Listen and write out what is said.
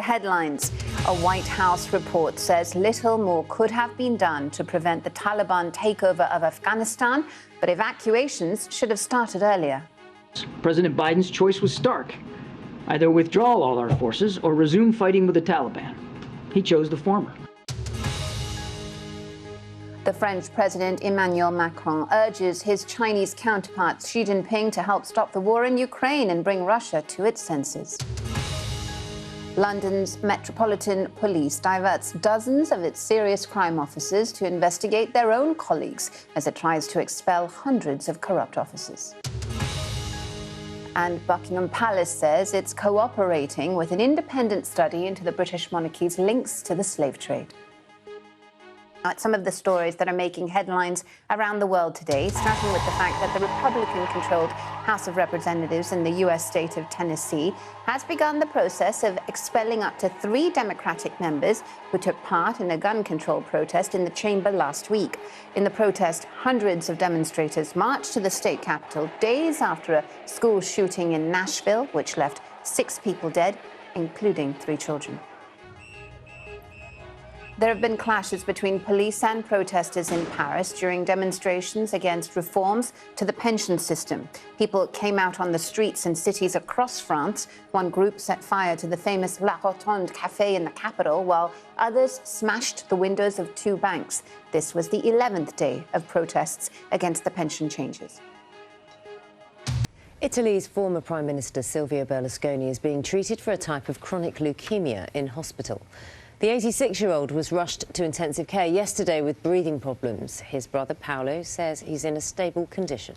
headlines. A White House report says little more could have been done to prevent the Taliban takeover of Afghanistan, but evacuations should have started earlier. President Biden's choice was stark. Either withdraw all our forces or resume fighting with the Taliban. He chose the former. The French President Emmanuel Macron urges his Chinese counterpart Xi Jinping to help stop the war in Ukraine and bring Russia to its senses. London's Metropolitan Police diverts dozens of its serious crime officers to investigate their own colleagues as it tries to expel hundreds of corrupt officers. And Buckingham Palace says it's cooperating with an independent study into the British monarchy's links to the slave trade. Some of the stories that are making headlines around the world today, starting with the fact that the Republican-controlled House of Representatives in the U.S. state of Tennessee has begun the process of expelling up to 3 Democratic members who took part in a gun control protest in the chamber last week. In the protest, hundreds of demonstrators marched to the state capitol days after a school shooting in Nashville, which left 6 people dead, including 3 children. There have been clashes between police and protesters in Paris during demonstrations against reforms to the pension system. People came out on the streets in cities across France. One group set fire to the famous La Rotonde cafe in the capital, while others smashed the windows of 2 banks. This was the 11th day of protests against the pension changes. Italy's former Prime Minister Silvio Berlusconi is being treated for a type of chronic leukemia in hospital. The 86-year-old was rushed to intensive care yesterday with breathing problems. His brother Paolo says he's in a stable condition.